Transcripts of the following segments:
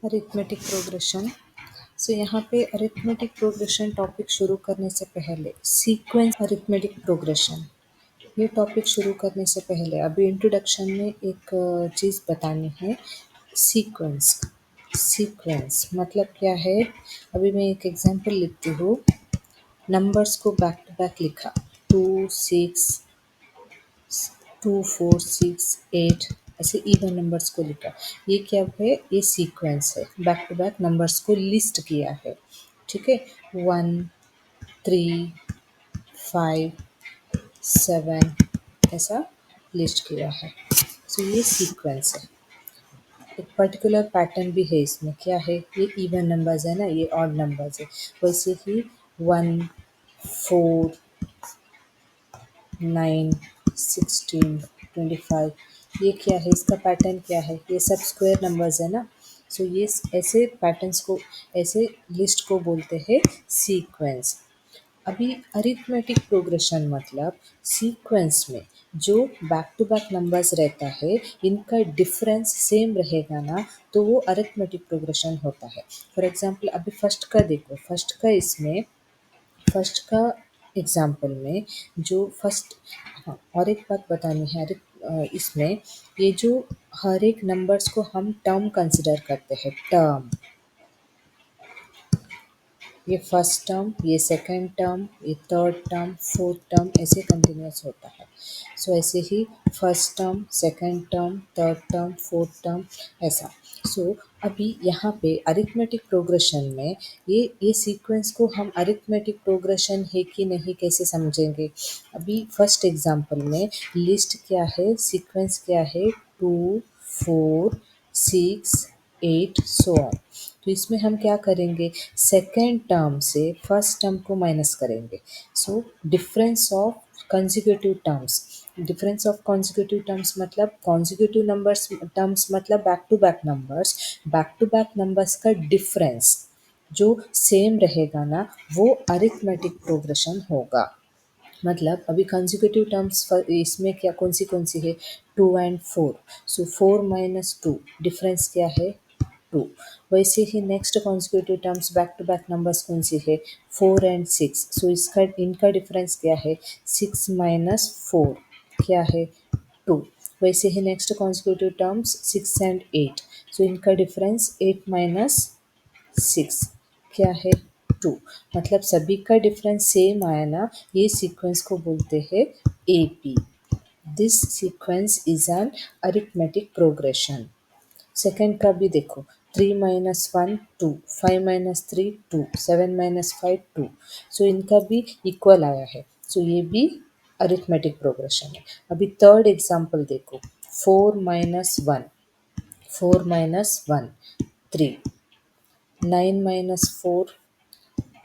Arithmetic progression. सो यहाँ पे arithmetic progression topic शुरू करने से पहले सीक्वेंस अरिथमेटिक प्रोग्रेशन ये टॉपिक शुरू करने से पहले अभी इंट्रोडक्शन में एक चीज़ बतानी है। सीक्वेंस सीक्वेंस मतलब क्या है। अभी मैं एक एग्जांपल लिखती हूँ। नंबर्स को बैक टू बैक लिखा, 2 6 2 4 6 8 ऐसे इवन नंबर्स को लिखा। ये क्या है, ये सीक्वेंस है। बैक टू बैक नंबर्स को लिस्ट किया है, ठीक है। 1 3 5 7 ऐसा लिस्ट किया है। सो ये सीक्वेंस है। एक पर्टिकुलर पैटर्न भी है इसमें। क्या है, ये इवन नंबर्स है ना, ये ऑड नंबर्स है। वैसे ही 1 4 9 16 25 ये क्या है, इसका पैटर्न क्या है, ये सब स्क्वायर नंबर्स है ना। सो ये ऐसे पैटर्न्स को, ऐसे लिस्ट को बोलते हैं सीक्वेंस। अभी अरिथमेटिक प्रोग्रेशन मतलब सीक्वेंस में जो बैक टू बैक नंबर्स रहता है, इनका डिफरेंस सेम रहेगा ना, तो वो अरिथमेटिक प्रोग्रेशन होता है। फॉर एग्जांपल अभी फर्स्ट का देखो, फर्स्ट का एग्जाम्पल में जो फर्स्ट, हाँ और एक बात बतानी है। इसमें ये जो हर एक नंबर्स को हम टर्म कंसिडर करते हैं, टर्म। ये फर्स्ट टर्म, ये सेकंड टर्म, ये थर्ड टर्म, फोर्थ टर्म ऐसे कंटिन्यूस होता है। सो ऐसे ही first term, second term, third term, fourth term ऐसा। सो अभी यहाँ पे अरिथमेटिक प्रोग्रेशन में ये सीक्वेंस को हम अरिथमेटिक प्रोग्रेशन है कि नहीं कैसे समझेंगे। अभी फर्स्ट एग्जांपल में लिस्ट क्या है, सीक्वेंस क्या है, 2 4 6 8 सो ऑन। तो इसमें हम क्या करेंगे, सेकेंड टर्म से फर्स्ट टर्म को माइनस करेंगे। So difference of consecutive terms, difference of consecutive terms मतलब कंसेक्यूटिव नंबर्स टर्म्स मतलब बैक टू बैक नंबर्स का डिफरेंस जो सेम रहेगा ना, वो अरिथमेटिक प्रोग्रेशन होगा। मतलब अभी कंसेक्यूटिव टर्म्स इसमें क्या कौन सी है, 2 और 4। सो 4 - 2 डिफरेंस क्या है, 2। वैसे ही next consecutive terms back to back numbers कौन सी है, 4 और 6। सो इसका इनका डिफरेंस क्या है, 6 - 4 क्या है, 2। वैसे ही नेक्स्ट कॉन्जिक्यूटिव टर्म्स 6 और 8। सो इनका डिफरेंस 8 - 6 क्या है, 2। मतलब सभी का डिफरेंस सेम आया ना, ये सीक्वेंस को बोलते हैं AP। This sequence is an arithmetic progression. Second का भी देखो, 3 - 1 2, 5 - 3 2, 7 - 5 2। सो इनका भी इक्वल आया है। सो ये भी अरिथमेटिक प्रोग्रेशन है। अभी थर्ड एग्जांपल देखो, 4 - 1 4 - 1 3, 9 - 4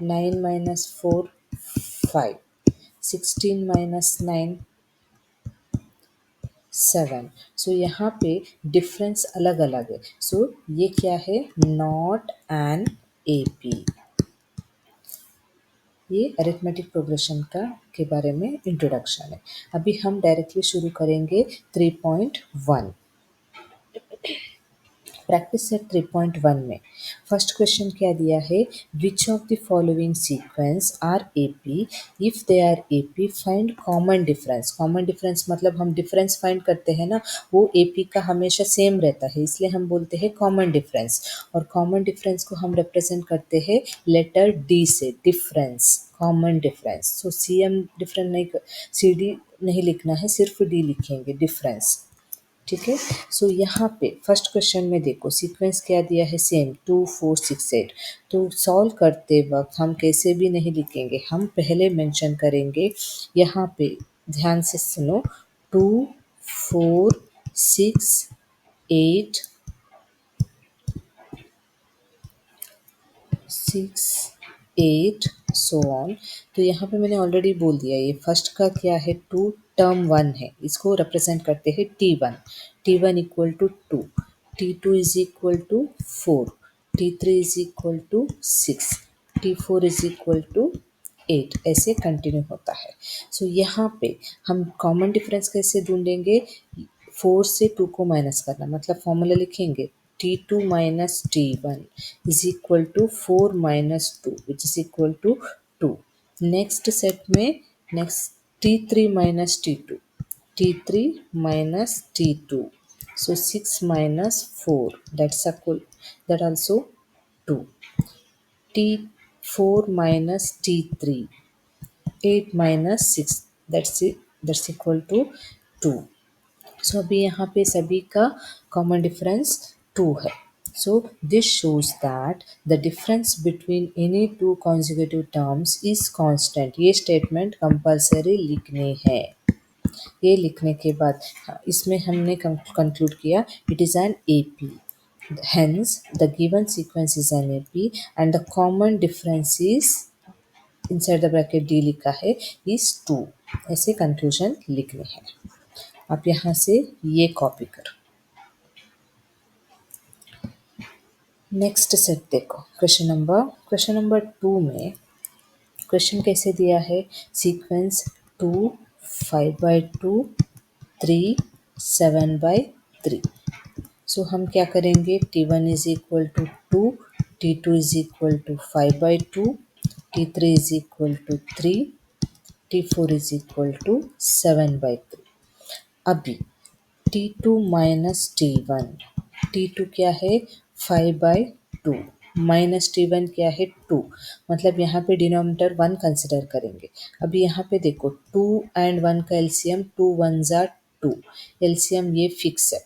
9 - 4 5, 16 - 9 7। सो यहाँ पे डिफरेंस अलग अलग है। सो ये क्या है, नॉट एन AP। ये अरिथमेटिक प्रोग्रेशन का के बारे में इंट्रोडक्शन है। अभी हम डायरेक्टली शुरू करेंगे 3.1। प्रैक्टिस सेट 3.1 में फर्स्ट क्वेश्चन क्या दिया है, which of the following sequence are AP, if they are AP find common difference. Common difference मतलब हम डिफरेंस फाइंड करते हैं ना, वो AP का हमेशा सेम रहता है, इसलिए हम बोलते हैं कॉमन डिफरेंस। और कॉमन डिफरेंस को हम रिप्रेजेंट करते हैं लेटर D से, डिफरेंस, कॉमन डिफरेंस। सो CM डिफरेंट नहीं, CD नहीं लिखना है, सिर्फ D लिखेंगे, डिफरेंस, ठीक है। सो यहाँ पे फर्स्ट क्वेश्चन में देखो सीक्वेंस क्या दिया है, सेम 2 4 6 8। तो सॉल्व करते वक्त हम कैसे भी नहीं लिखेंगे, हम पहले मेंशन करेंगे। यहाँ पे ध्यान से सुनो, 2 4 6 8 6 8 सो ऑन। तो यहाँ पे मैंने ऑलरेडी बोल दिया, ये फर्स्ट का क्या है, 2 टर्म 1 है, इसको रिप्रेजेंट करते हैं T1। T1 equal to 2, T2 is equal to 4, T3 is equal to 6, T4 is equal to 8 ऐसे कंटिन्यू होता है। सो यहाँ पे हम कॉमन डिफरेंस कैसे ढूंढेंगे, 4 से 2 को माइनस करना, मतलब फॉर्मूला लिखेंगे T2 minus T1 is equal to 4 minus 2 which is equal to 2. Next set में next T3 minus T2, T3 minus T2. So 6 minus 4, that's equal, that also 2. T4 minus T3, 8 minus 6, that's it, that's equal to 2. सो अभी यहाँ पे सभी का common difference 2 है. So this shows that the difference between any two consecutive terms is constant. ये statement compulsory लिखनी है. ये लिखने के बाद इसमें हमने कंक्लूड किया it is an AP. Hence, the given sequence is an AP and the common difference is inside the bracket D लिखा है is 2. ऐसे कंक्लूजन लिखने हैं. आप यहाँ से ये कॉपी करो. नेक्स्ट सेट देखो. क्वेश्चन नंबर 2 में क्वेश्चन कैसे दिया है. सीक्वेंस 2 5/2 3 7/3. सो हम क्या करेंगे. T1 is equal to 2, T2 is equal to 5/2, T3 is equal to 3, T4 is equal to 7/3. अभी T2 माइनस T1, T2 क्या है 5/2 माइनस T1 क्या है 2. मतलब यहाँ पे डिनोमिनेटर 1 कंसिडर करेंगे. अभी यहाँ पे देखो 2 एंड 1 का एलसीएम 2 1 ज़ा 2. एलसीएम ये फिक्स है.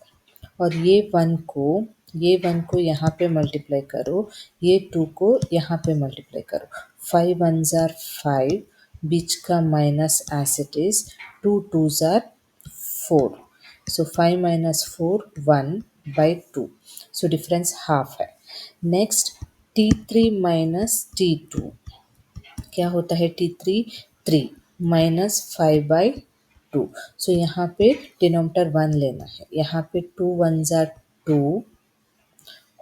और ये 1 को यहाँ पे मल्टीप्लाई करो, ये 2 को यहाँ पे मल्टीप्लाई करो. 5 1 ज़ा 5, बीच का माइनस एज इट इज, 2 2 ज़ा 4. So 5 minus 4 1/2. So difference half है. Next T3 minus T2 क्या होता है. T3 3 minus 5/2. So यहाँ पे डिनोमिनेटर 1 लेना है. यहाँ पे 2 1 ज़ा 2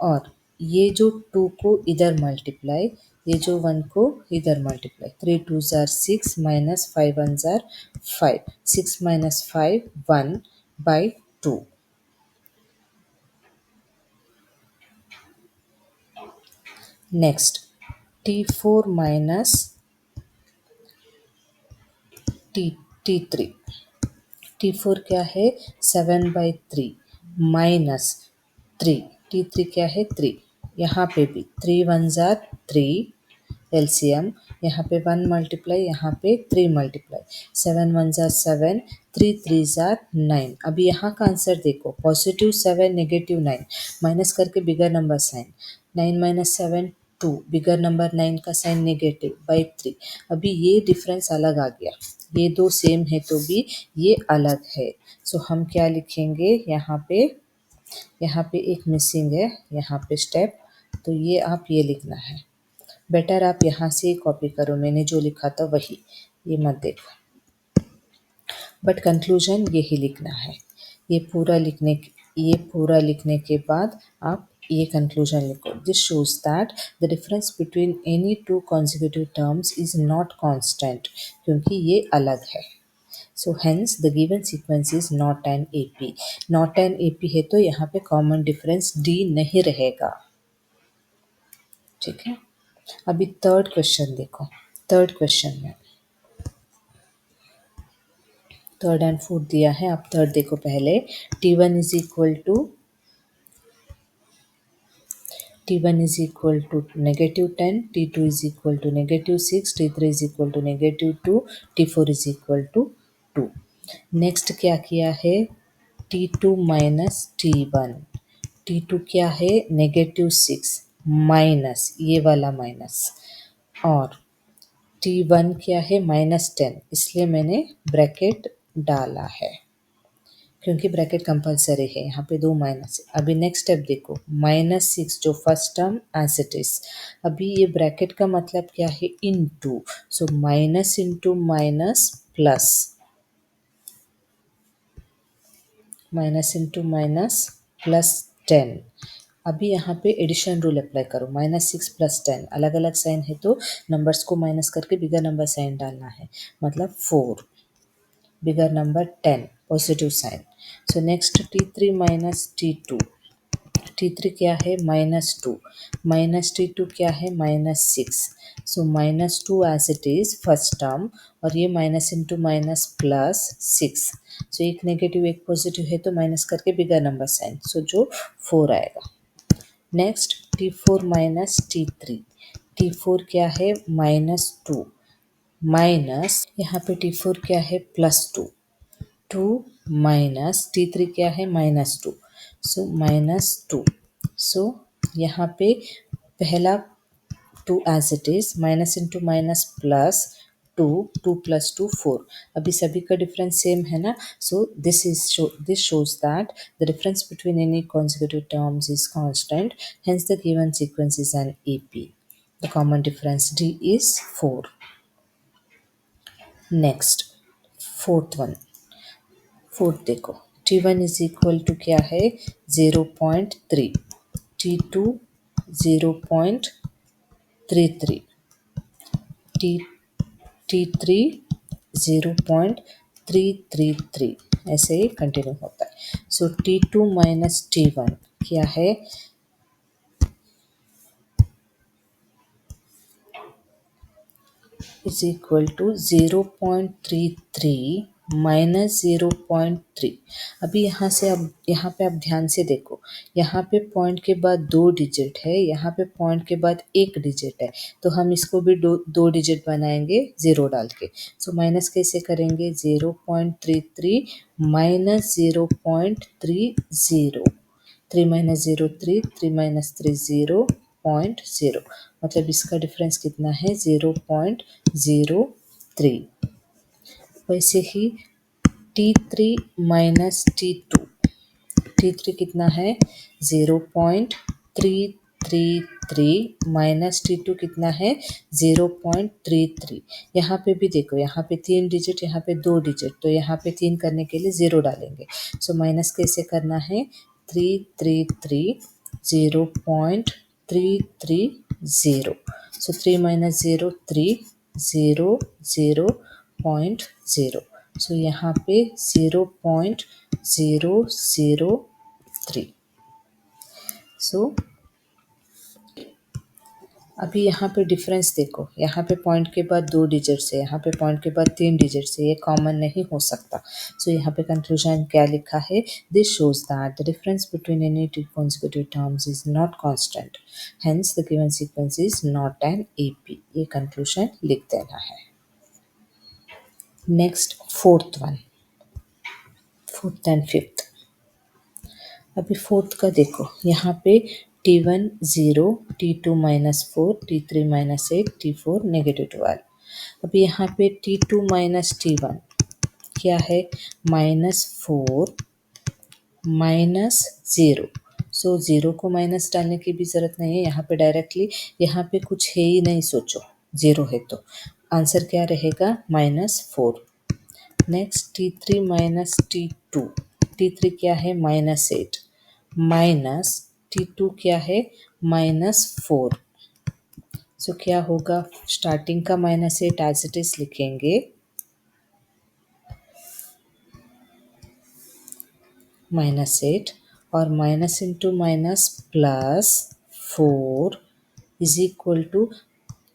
और ये जो 2 को इधर मल्टीप्लाई, ये जो 1 को इधर मल्टीप्लाई. 3 2 ज़ार 6 माइनस 5 1 ज़ार 5. 6 minus 5 1/2. Next T4 minus T3. T4 क्या है 7/3 माइनस 3. T3 क्या है 3. यहाँ पे भी 3 1 ज़ार 3 एलसीएम. यहाँ पे 1 मल्टीप्लाई, यहाँ पे 3 मल्टीप्लाई. 7 1 ज़ार 7, 3 3 ज़ार 9. अभी यहाँ का आंसर देखो. पॉजिटिव 7 नेगेटिव 9 माइनस करके bigger number sign. 9 minus 7 2, bigger number 9 का साइन नेगेटिव बाई 3. अभी ये डिफरेंस अलग आ गया. ये दो सेम है तो भी ये अलग है. सो हम क्या लिखेंगे यहाँ पे एक मिसिंग है यहाँ पे स्टेप. तो ये आप ये लिखना है. बेटर आप यहाँ से कॉपी करो. मैंने जो लिखा था वही, ये मत देखो. बट कंक्लूजन यही लिखना है. ये पूरा लिखने के बाद आप ये कंक्लूजन लिखो. This shows that the difference between any two consecutive terms is not constant, क्योंकि ये अलग है. So hence the given sequence is not an AP. Not an AP है तो यहाँ पे कॉमन डिफरेंस D नहीं रहेगा. ठीक है. अभी थर्ड क्वेश्चन देखो. थर्ड क्वेश्चन में थर्ड एंड फोर्थ दिया है. आप थर्ड देखो पहले. T1 is equal to negative 10, T2 is equal to negative 6, T3 is equal to negative 2, T4 is equal to 2. Next क्या किया है. T2 minus T1. T2 क्या है नेगेटिव 6 माइनस ये वाला माइनस, और T1 क्या है -10. इसलिए मैंने ब्रैकेट डाला है क्योंकि ब्रैकेट कंपलसरी है. यहाँ पे 2 माइनस. अभी नेक्स्ट स्टेप देखो. -6 जो first term as it is. अभी ये ब्रैकेट का मतलब क्या है into. So minus into minus plus, minus into minus plus 10. अभी यहाँ पे एडिशन रूल अप्लाई करो. -6 प्लस 10 अलग अलग साइन है तो नंबर्स को माइनस करके बिगर नंबर साइन डालना है. मतलब 4, bigger number 10 positive sign. So next T3 minus T2. T3 क्या है -2, माइनस T2 क्या है -6. So -2 as it is first term, और ये minus into minus plus 6. So एक नेगेटिव एक पॉजिटिव है तो माइनस करके बिगर नंबर साइन, सो जो 4 आएगा. Next T4 minus T3, T4 क्या है -2, माइनस यहाँ पे T4 क्या है +2, 2 माइनस T3 क्या है -2, सो -2. सो यहाँ पे पहला 2 as it is, minus into minus plus 2, 2 plus 2 4. अभी सभी का डिफरेंस सेम है ना, so this shows that the difference between any consecutive terms is constant, hence the given sequence is an AP. The common difference D is 4. Next fourth one, fourth देखो, T1 is equal to क्या है 0.3, T2 0.33, T T3 0.333, ऐसे ही continue होता है. सो T2 minus T1 क्या है is equal to 0.33 minus 0.3. अभी यहाँ से, अब यहाँ पे आप ध्यान से देखो, यहाँ पे पॉइंट के बाद 2 डिजिट है, यहाँ पे पॉइंट के बाद 1 डिजिट है, तो हम इसको भी दो डिजिट बनाएंगे ज़ीरो डाल के. सो माइनस कैसे करेंगे, 0.33 माइनस 0.30, 3 माइनस 0 3, 3 माइनस 3 0.0, मतलब इसका डिफरेंस कितना है 0.03. वैसे ही T3 माइनस T2, T3 कितना है 0.333 माइनस T2 कितना है 0.33. यहाँ पे भी देखो, यहाँ पे 3 डिजिट, यहाँ पे 2 डिजिट, तो यहाँ पे 3 करने के लिए 0 डालेंगे. सो माइनस कैसे करना है, 333 0.330. सो 3 माइनस 0 3, 0 0.0. सो यहाँ पे 0.003. सो अभी यहाँ पे डिफरेंस देखो, यहाँ पे पॉइंट के बाद 2 डिजिट से, यहाँ पे पॉइंट के बाद 3 डिजिट से, ये कॉमन नहीं हो सकता. सो यहाँ पे कंक्लूजन क्या लिखा है, this shows that the difference between any two consecutive terms is not constant, hence the given sequence is not an AP. ये कंक्लूजन लिख देना है. Next fourth one, fourth and fifth. अभी फोर्थ का देखो, यहाँ पे T1 0, T2 minus 4, T3 minus 8, T4 -12. अभी यहाँ पे T2 माइनस T1 क्या है -4 माइनस 0. सो 0 को माइनस डालने की भी ज़रूरत नहीं है, यहाँ पे डायरेक्टली, यहाँ पे कुछ है ही नहीं, सोचो 0 है तो आंसर क्या रहेगा -4. Next T3 minus T2, T3 क्या है -8 माइनस T2 क्या है -4. सो क्या होगा, स्टार्टिंग का -8 एज इट इज लिखेंगे, -8, और minus into minus plus 4 is equal to,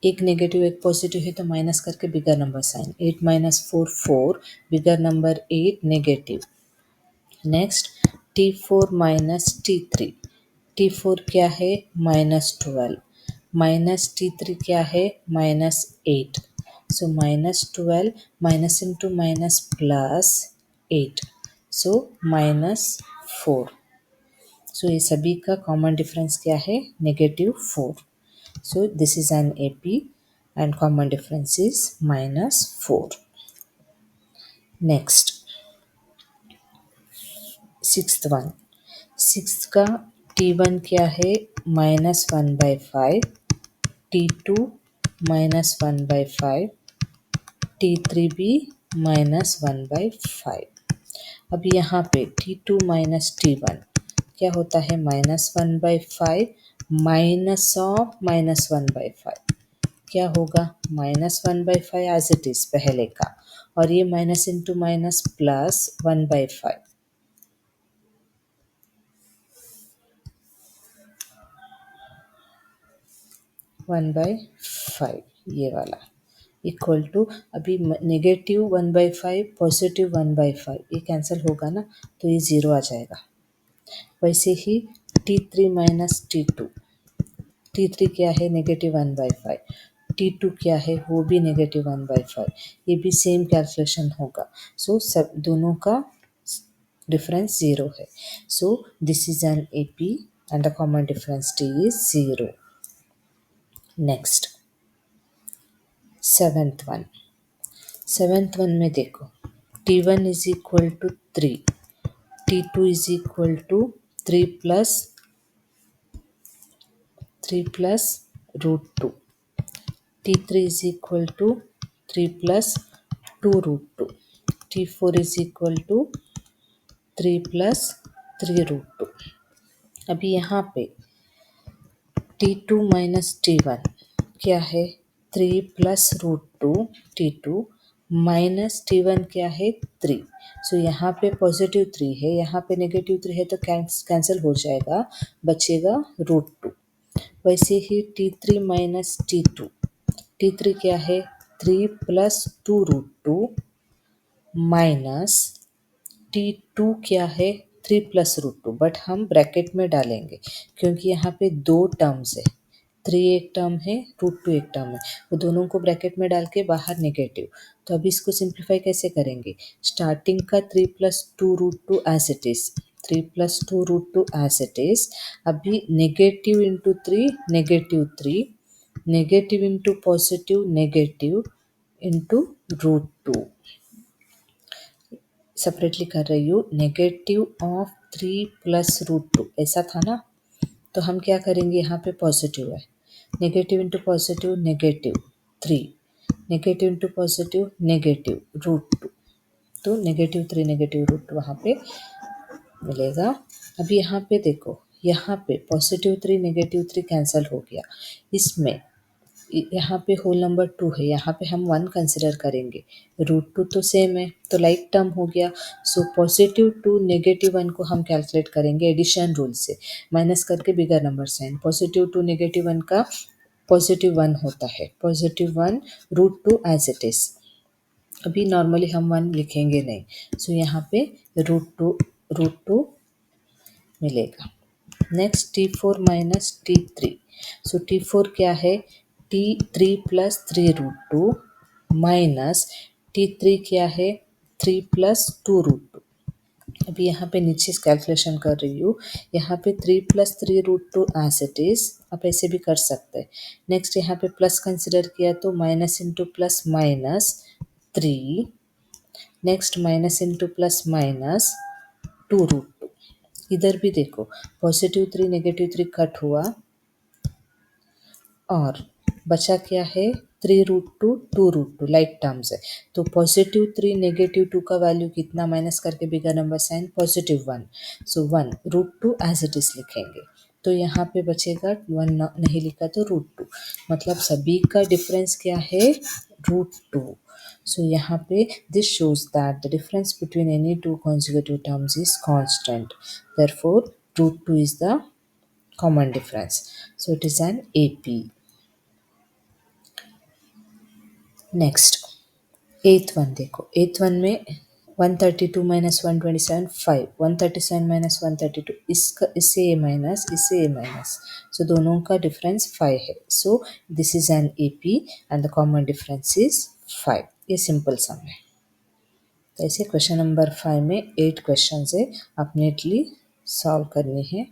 एक नेगेटिव एक पॉजिटिव है तो माइनस करके bigger number sign, 8 minus 4 4, bigger number 8 negative. Next T4 minus T3, T4 क्या है -12, माइनस T3 क्या है -8. सो -12 माइनस इंटू माइनस प्लस 8, सो -4. सो ये सभी का कॉमन डिफरेंस क्या है, -4. सो this is an AP and common difference is -4. Next sixth one, sixth का T1 क्या है -1/5, T2 -1/5, T3 भी -1/5. अब यहाँ पे T2 माइनस T1 क्या होता है -1/5 माइनस ऑफ -1/5. क्या होगा -1/5 एज इट इज पहले का, और ये माइनस इंटू माइनस प्लस 1/5. 1/5 ये वाला इक्वल टू, अभी -1/5 +1/5 ये कैंसिल होगा ना, तो ये ज़ीरो आ जाएगा। वैसे ही T3 माइनस T2, T3 क्या है -1/5, T2 क्या है वो भी -1/5, ये भी सेम कैलकुलेशन होगा। सो सब दोनों का डिफरेंस ज़ीरो है। So this is an AP and the common difference T is zero. Next seventh one में देखो, T1 is equal to 3, T2 is equal to 3 plus √2, T3 is equal to 3 plus 2 root 2, T4 is equal to 3 plus 3 root 2। अभी यहाँ पे T2 minus T1 क्या है, 3 plus √2 T2 minus T1 क्या है 3। सो यहाँ पे +3 है, यहाँ पे -3 है, तो कैंसिल हो जाएगा, बचेगा √2। वैसे ही T3 माइनस T2 क्या है, 3 प्लस 2 √2 माइनस T2 क्या है 3 प्लस √2, बट हम ब्रैकेट में डालेंगे क्योंकि यहाँ पे दो टर्म्स है, 3 एक टर्म है, √2 एक टर्म है, वो दोनों को ब्रैकेट में डाल के बाहर नेगेटिव। तो अभी इसको सिंप्लीफाई कैसे करेंगे, स्टार्टिंग का 3 plus 2 √2 as it is, 3 plus 2 √2 as it is. अभी negative into 3 -3, negative into positive negative into √2, separately कर रही हूँ, -3 प्लस √2 ऐसा था ना, तो हम क्या करेंगे, यहाँ पे पॉजिटिव है, negative into positive -3, negative into positive -√2, तो -3 -√2 वहाँ पे मिलेगा। अभी यहाँ पे देखो, यहाँ पे +3 -3 कैंसिल हो गया, इसमें यहाँ पे होल नंबर 2 है, यहाँ पे हम 1 कंसिडर करेंगे, √2 तो सेम है, तो लाइक टर्म हो गया। सो +2 -1 को हम कैलकुलेट करेंगे एडिशन रूल से, माइनस करके बिगर नंबर साइन, +2 -1 का +1 होता है, +1 √2 एज इट इज। अभी नॉर्मली हम 1 लिखेंगे नहीं, सो यहाँ पे √2 मिलेगा। नेक्स्ट T4 माइनस T3, सो T4 क्या है, T3 प्लस 3 √2 माइनस T3 क्या है, 3 प्लस 2 √2। अभी यहाँ पे नीचे कैलकुलेशन कर रही हूँ, यहाँ पे 3 प्लस 3 √2 एज इट इज, आप ऐसे भी कर सकते हैं। नेक्स्ट यहाँ पे प्लस कंसिडर किया तो minus into plus -3, next minus into plus -2 √2। इधर भी देखो, +3 -3 कट हुआ और बचा क्या है, 3 √2 2 √2 लाइक टर्म्स है, तो +3 -2 का वैल्यू कितना, माइनस करके bigger number sign +1, so 1 √2 as it is लिखेंगे, तो यहाँ पे बचेगा 1 नहीं लिखा तो √2, मतलब सभी का डिफरेंस क्या है, √2। सो यहाँ पे this shows that the difference between any two consecutive terms is constant, therefore √2 is the common difference, so it is an AP। Next एथ वन देखो, एथ वन में 132 माइनस 127 5, 137 माइनस 132, इसका इससे ए माइनस, इससे ए माइनस, सो दोनों का डिफरेंस 5 है, so this is an AP and the common difference is 5। ये सिंपल सम है। तो ऐसे क्वेश्चन नंबर 5 में 8 क्वेश्चन है, आप नीटली सॉल्व करनी है।